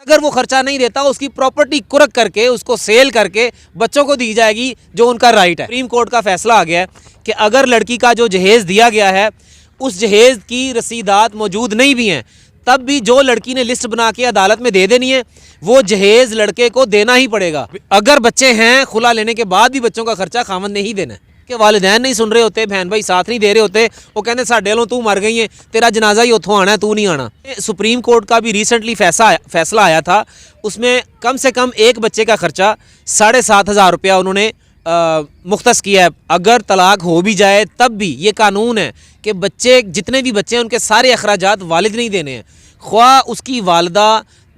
अगर वो खर्चा नहीं देता उसकी प्रॉपर्टी कुर्क करके उसको सेल करके बच्चों को दी जाएगी जो उनका राइट है। सुप्रीम कोर्ट का फैसला आ गया है कि अगर लड़की का जो जहेज़ दिया गया है उस जहेज़ की रसीदात मौजूद नहीं भी हैं तब भी जो लड़की ने लिस्ट बना के अदालत में दे देनी है वो जहेज़ लड़के को देना ही पड़ेगा। अगर बच्चे हैं खुला लेने के बाद भी बच्चों का खर्चा खामन ने ही देना है कि वालिदैन नहीं सुन रहे होते, बहन भाई साथ नहीं दे रहे होते, वो कहते साढ़े वालों तू मर गई है, तेरा जनाजा ही उतों आना है, तू नहीं आना। सुप्रीम कोर्ट का भी रिसेंटली फैसला आया था, उसमें कम से कम एक बच्चे का खर्चा 7,500 रुपया उन्होंने मुख्तस किया है। अगर तलाक हो भी जाए तब भी ये कानून है कि बच्चे जितने भी बच्चे हैं उनके सारे अखराजात वालिद नहीं देने हैं, ख्वाह उसकी वालदा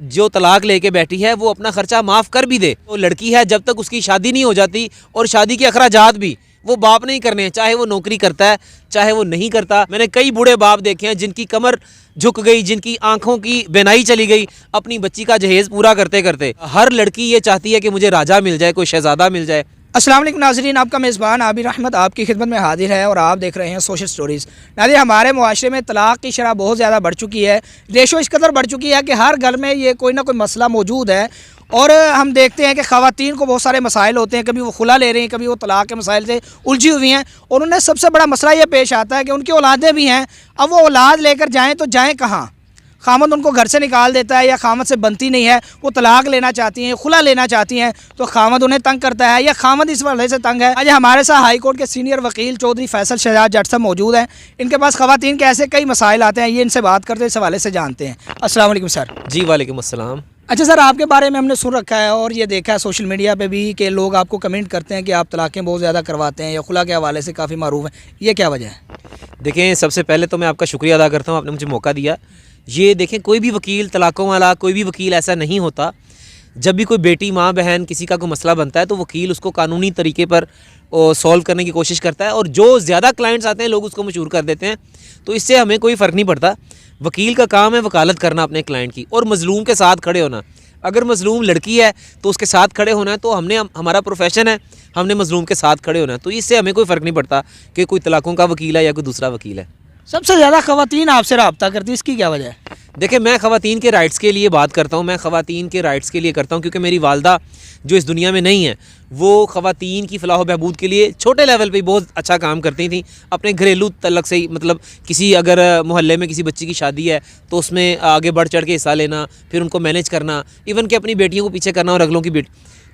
जो तलाक लेके बैठी है वो अपना खर्चा माफ़ कर भी दे। तो लड़की है जब तक उसकी शादी नहीं हो जाती और शादी के अखराजात भी वो बाप नहीं करने हैं, चाहे वो नौकरी करता है चाहे वो नहीं करता। मैंने कई बूढ़े बाप देखे हैं जिनकी कमर झुक गई, जिनकी आंखों की बेनाई चली गई अपनी बच्ची का जहेज़ पूरा करते करते। हर लड़की ये चाहती है कि मुझे राजा मिल जाए, कोई शहज़ादा मिल जाए। अस्सलाम वालेकुम नाज़रीन, आपका मेज़बान आबिर अहमद आपकी खिदमत में हाजिर है और आप देख रहे हैं सोशल स्टोरीज़। नाज़रीन, हमारे मुआशरे में तलाक़ की शरह बहुत ज़्यादा बढ़ चुकी है, रेशो इस कदर बढ़ चुकी है कि हर घर में ये कोई ना कोई मसला मौजूद है। और हम देखते हैं कि ख़वातीन को बहुत सारे मसाइल होते हैं, कभी वो खुला ले रही हैं, कभी वो तलाक़ के मसाइल से उलझी हुई हैं और उन्हें सबसे बड़ा मसला ये पेश आता है कि उनकी औलादें भी हैं। अब वो औलाद लेकर जाएँ तो जाएँ कहाँ? खामद उनको घर से निकाल देता है या खामद से बनती नहीं है, वो तलाक लेना चाहती हैं, खुला लेना चाहती हैं तो खामद उन्हें तंग करता है या खामद इस वजह से तंग है। आज हमारे साथ हाई कोर्ट के सीनियर वकील चौधरी फैसल शहजाद जट साहब मौजूद हैं। इनके पास ख़वातीन के ऐसे कई मसाइल आते हैं, ये इनसे बात करते हैं, इस हवाले से जानते हैं। अस्सलाम वालेकुम सर। जी वालेकुम अस्सलाम। अच्छा सर, आपके बारे में हमने सुन रखा है और ये देखा है सोशल मीडिया पे भी कि लोग आपको कमेंट करते हैं कि आप तलाक़ें बहुत ज़्यादा करवाते हैं या खुला के हवाले से काफ़ी मरूफ़ हैं, ये क्या वजह है? देखें, सबसे पहले तो मैं आपका शुक्रिया अदा करता हूँ, आपने मुझे मौका दिया। ये देखें, कोई भी वकील तलाक़ों वाला कोई भी वकील ऐसा नहीं होता। जब भी कोई बेटी माँ बहन किसी का कोई मसला बनता है तो वकील उसको कानूनी तरीके पर सॉल्व करने की कोशिश करता है और जो ज़्यादा क्लाइंट्स आते हैं लोग उसको मशहूर कर देते हैं, तो इससे हमें कोई फ़र्क नहीं पड़ता। वकील का काम है वकालत करना अपने क्लाइंट की और मज़लूम के साथ खड़े होना। अगर मज़लूम लड़की है तो उसके साथ खड़े होना है, तो हमारा प्रोफेशन है, हमने मज़लूम के साथ खड़े होना है। तो इससे हमें कोई फ़र्क नहीं पड़ता कि कोई तलाक़ों का वकील है या कोई दूसरा वकील है। सबसे ज़्यादा ख़वातीन आपसे रब्ता करती है, इसकी क्या वजह है? देखिए, मैं ख़वातीन के राइट्स के लिए बात करता हूँ, मैं ख़वातीन के राइट्स के लिए करता हूँ क्योंकि मेरी वालदा जो इस दुनिया में नहीं है वो ख़वातीन की फ़लाह बहबूद के लिए छोटे लेवल पे बहुत अच्छा काम करती थी। अपने घरेलू तल्लक से ही, मतलब किसी अगर मोहल्ले में किसी बच्ची की शादी है तो उसमें आगे बढ़ चढ़ के हिस्सा लेना, फिर उनको मैनेज करना, इवन कि अपनी बेटियों को पीछे करना और अगलों की बेटी।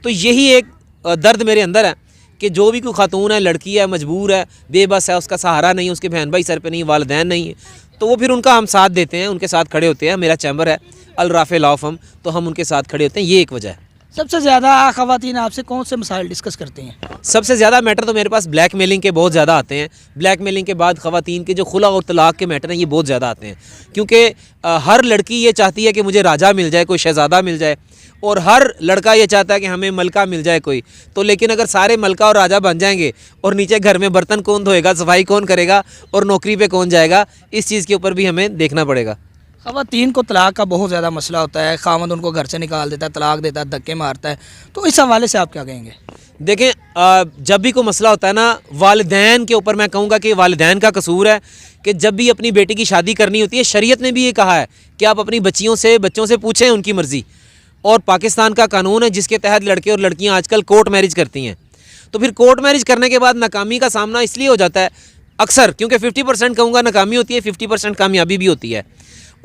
तो यही एक दर्द मेरे अंदर है कि जो भी कोई खातून है, लड़की है, मजबूर है, बेबस है, उसका सहारा नहीं, उसके बहन भाई सर पे नहीं, वालिदैन नहीं है, तो वो फिर उनका हम साथ देते हैं, उनके साथ खड़े होते हैं। मेरा चैम्बर है अल राफ़े लॉ फर्म, तो हम उनके साथ खड़े होते हैं, ये एक वजह है। सबसे ज़्यादा ख़वातीन आपसे कौन से मसाइल डिस्कस करती हैं? सबसे ज़्यादा मैटर तो मेरे पास ब्लैक मेलिंग के बहुत ज़्यादा आते हैं। ब्लैक मेलिंग के बाद ख़वातीन के जो खुला और तलाक़ के मैटर हैं ये बहुत ज़्यादा आते हैं, क्योंकि हर लड़की ये चाहती है कि मुझे राजा मिल जाए, कोई शहज़ादा मिल जाए, और हर लड़का ये चाहता है कि हमें मलका मिल जाए कोई। तो लेकिन अगर सारे मलका और राजा बन जाएंगे और नीचे घर में बर्तन कौन धोएगा, सफाई कौन करेगा और नौकरी पे कौन जाएगा, इस चीज़ के ऊपर भी हमें देखना पड़ेगा। ख़वातीन को तलाक़ का बहुत ज़्यादा मसला होता है, खामद उनको घर से निकाल देता है, तलाक़ देता है, धक्के मारता है, तो इस हवाले से आप क्या कहेंगे? देखें, जब भी कोई मसला होता है ना, वालिदैन के ऊपर मैं कहूँगा कि वालिदैन का कसूर है कि जब भी अपनी बेटी की शादी करनी होती है, शरीयत ने भी ये कहा है कि आप अपनी बच्चों से पूछें उनकी मर्ज़ी। और पाकिस्तान का कानून है जिसके तहत लड़के और लड़कियां आजकल कोर्ट मैरिज करती हैं। तो फिर कोर्ट मैरिज करने के बाद नाकामी का सामना इसलिए हो जाता है अक्सर, क्योंकि 50% कहूँगा नाकामी होती है, 50% कामयाबी भी होती है।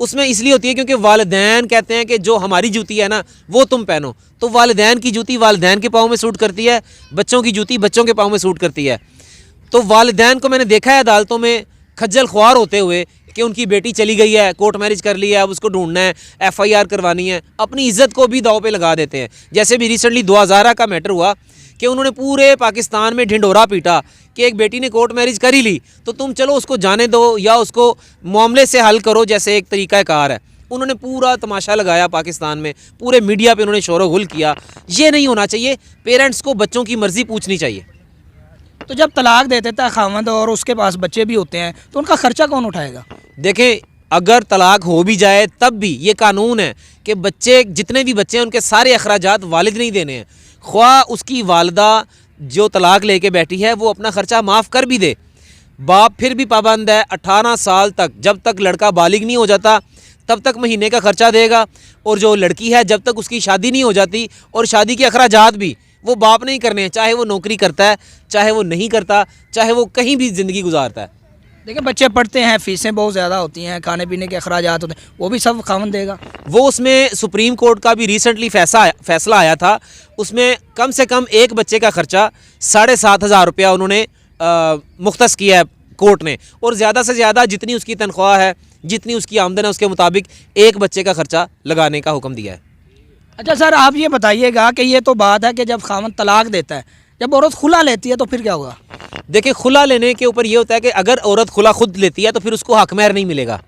उसमें इसलिए होती है क्योंकि वालिदैन कहते हैं कि जो हमारी जूती है ना वो तुम पहनो, तो वालिदैन की जूती वालिदैन के पाँव में सूट करती है, बच्चों की जूती बच्चों के पाँव में सूट करती है। तो वालिदैन को मैंने देखा है अदालतों में खज्जल ख्वार होते हुए कि उनकी बेटी चली गई है, कोर्ट मैरिज कर ली है, अब उसको ढूंढना है, FIR करवानी है, अपनी इज़्ज़त को भी दाव पे लगा देते हैं। जैसे भी रिसेंटली 2000 का मैटर हुआ कि उन्होंने पूरे पाकिस्तान में ढिंढोरा पीटा कि एक बेटी ने कोर्ट मैरिज कर ही ली तो तुम चलो उसको जाने दो या उसको मामले से हल करो, जैसे एक तरीका कार है। उन्होंने पूरा तमाशा लगाया पाकिस्तान में, पूरे मीडिया पे उन्होंने शोर गुल किया। ये नहीं होना चाहिए, पेरेंट्स को बच्चों की मर्ज़ी पूछनी चाहिए। तो जब तलाक़ दे देता है खामद और उसके पास बच्चे भी होते हैं तो उनका ख़र्चा कौन उठाएगा? देखें, अगर तलाक हो भी जाए तब भी ये कानून है कि बच्चे जितने भी बच्चे हैं उनके सारे अखराजात वालिद नहीं देने हैं, ख्वाह उसकी वालदा जो तलाक लेके बैठी है वो अपना ख़र्चा माफ़ कर भी दे। बाप फिर भी पाबंद है 18 साल तक, जब तक लड़का बालिग नहीं हो जाता तब तक महीने का खर्चा देगा, और जो लड़की है जब तक उसकी शादी नहीं हो जाती, और शादी के अखराजात भी वो बाप नहीं करने हैं, चाहे वो नौकरी करता है, चाहे वो नहीं करता, चाहे वो कहीं भी ज़िंदगी गुजारता है। देखिए बच्चे पढ़ते हैं, फीसें बहुत ज़्यादा होती हैं, खाने पीने के अखराजात होते हैं, वो भी सब खामन देगा। वो उसमें सुप्रीम कोर्ट का भी रिसेंटली फैसला आया था, उसमें कम से कम एक बच्चे का खर्चा 7,500 रुपया उन्होंने मुख्तस किया है कोर्ट ने, और ज़्यादा से ज़्यादा जितनी उसकी तनख्वाह है, जितनी उसकी आमदन है, उसके मुताबिक एक बच्चे का खर्चा लगाने का हुक्म दिया है। अच्छा सर, आप ये बताइएगा कि ये तो बात है कि जब खामन तलाक देता है, जब औरत खुला लेती है तो फिर क्या होगा? देखिए, खुला लेने के ऊपर ये होता है कि अगर औरत खुला खुद लेती है तो फिर उसको हक महर नहीं मिलेगा,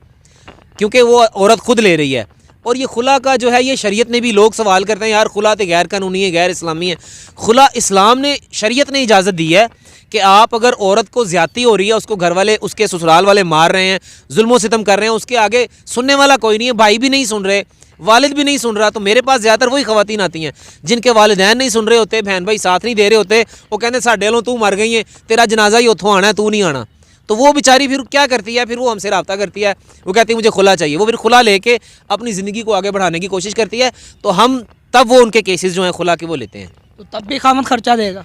क्योंकि वो औरत खुद ले रही है। और ये खुला का जो है, ये शरीयत ने भी, लोग सवाल करते हैं यार खुला तो गैर कानूनी है, गैर इस्लामी है। खुला इस्लाम ने, शरीयत ने इजाज़त दी है कि आप अगर औरत को ज़्यादती हो रही है, उसको घर वाले, उसके ससुराल वाले मार रहे हैं, जुल्म सितम कर रहे हैं, उसके आगे सुनने वाला कोई नहीं है, भाई भी नहीं सुन रहे, वालिद भी नहीं सुन रहा, तो मेरे पास ज़्यादातर वही ख़वातीन आती हैं जिनके वालिदैन नहीं सुन रहे होते, बहन भाई साथ नहीं दे रहे होते, वो कहते साढ़े वालों तू मर गई है, तेरा जनाजा ही उतों आना है, तू नहीं आना। तो वो बेचारी फिर क्या करती है, फिर वो हमसे रब्ता करती है, वो कहती है मुझे खुला चाहिए, वो फिर खुला लेके अपनी ज़िंदगी को आगे बढ़ाने की कोशिश करती है, तो हम तब वो उनके केसेस जो हैं खुला के वो लेते हैं। तो तब भी खामन खर्चा देगा?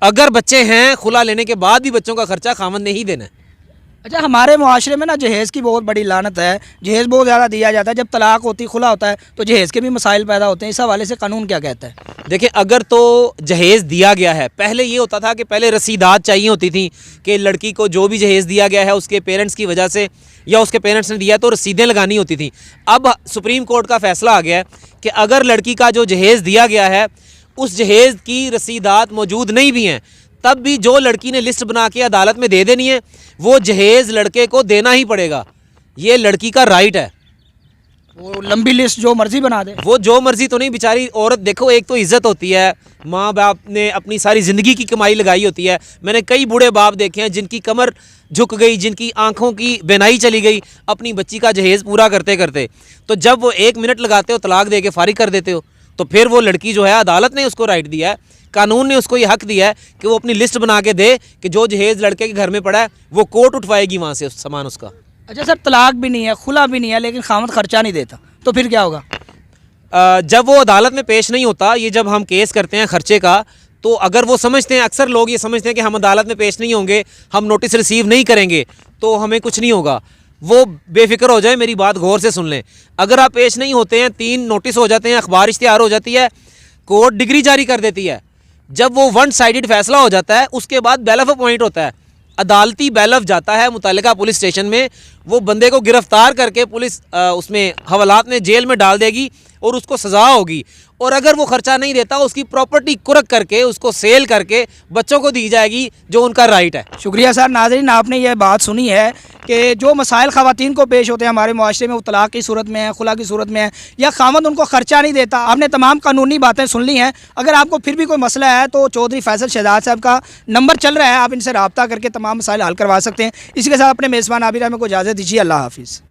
अगर बच्चे हैं, खुला लेने के बाद भी बच्चों का खर्चा खामन ने ही देना है। अच्छा, हमारे मुआशरे में ना जहेज़ की बहुत बड़ी लानत है, जहेज़ बहुत ज़्यादा दिया जाता है, जब तलाक होती, खुला होता है तो जहेज़ के भी मसाइल पैदा होते हैं, इस हवाले से कानून क्या कहता है? देखिए, अगर तो जहेज़ दिया गया है, पहले ये होता था कि पहले रसीदात चाहिए होती थी कि लड़की को जो भी जहेज़ दिया गया है उसके पेरेंट्स की वजह से, या उसके पेरेंट्स ने दिया तो रसीदें लगानी होती थी। अब सुप्रीम कोर्ट का फैसला आ गया है कि अगर लड़की का जो जहेज़ दिया गया है उस जहेज़ की रसीदात मौजूद नहीं भी हैं, तब भी जो लड़की ने लिस्ट बना के अदालत में दे देनी है, वो जहेज़ लड़के को देना ही पड़ेगा। ये लड़की का राइट है। वो लंबी लिस्ट जो मर्जी बना दे, वो जो मर्जी तो नहीं, बेचारी औरत, देखो एक तो इज्जत होती है, माँ बाप ने अपनी सारी ज़िंदगी की कमाई लगाई होती है। मैंने कई बूढ़े बाप देखे हैं जिनकी कमर झुक गई, जिनकी आंखों की बेनाई चली गई अपनी बच्ची का जहेज़ पूरा करते करते, तो जब वो 1 मिनट लगाते हो तलाक दे के फारिग कर देते हो, तो फिर वो लड़की जो है, अदालत ने उसको राइट दिया है, कानून ने उसको ये हक दिया है कि वो अपनी लिस्ट बना के दे कि जो जहेज़ लड़के के घर में पड़ा है वो कोर्ट उठवाएगी वहाँ से सामान उसका। अच्छा सर, तलाक भी नहीं है, खुला भी नहीं है, लेकिन खामद खर्चा नहीं देता, तो फिर क्या होगा? जब वो अदालत में पेश नहीं होता, ये जब हम केस करते हैं खर्चे का, तो अगर वो समझते हैं, अक्सर लोग ये समझते हैं कि हम अदालत में पेश नहीं होंगे, हम नोटिस रिसीव नहीं करेंगे तो हमें कुछ नहीं होगा, वो बेफिक्र हो जाए, मेरी बात गौर से सुन लें। अगर आप पेश नहीं होते हैं, 3 नोटिस हो जाते हैं, अखबार इश्तिहार हो जाती है, कोर्ट डिग्री जारी कर देती है, जब वो 1 साइडेड फैसला हो जाता है, उसके बाद बैलफ अपॉइंट होता है, अदालती बैलफ जाता है मुतल्लिका पुलिस स्टेशन में, वो बंदे को गिरफ्तार करके पुलिस उसमें हवालात में जेल में डाल देगी और उसको सज़ा होगी। और अगर वो खर्चा नहीं देता, उसकी प्रॉपर्टी कुर्क करके, उसको सेल करके बच्चों को दी जाएगी जो उनका राइट है। शुक्रिया सर। नाज़रीन, आपने ये बात सुनी है कि जो मसाइल ख़वातीन को पेश होते हैं हमारे मुआशरे में, वो तलाक की सूरत में है, खुला की सूरत में है, या खामद उनको खर्चा नहीं देता। आपने तमाम कानूनी बातें सुन ली हैं। अगर आपको फिर भी कोई मसला है तो चौधरी फैसल शहजाद साहब का नंबर चल रहा है, आप इनसे रब्ता करके तमाम मसाइल हल करवा सकते हैं। इसी के साथ अपने मेज़बान आबिर अहमद को इजाज़त दीजिए। अल्लाह हाफिज़।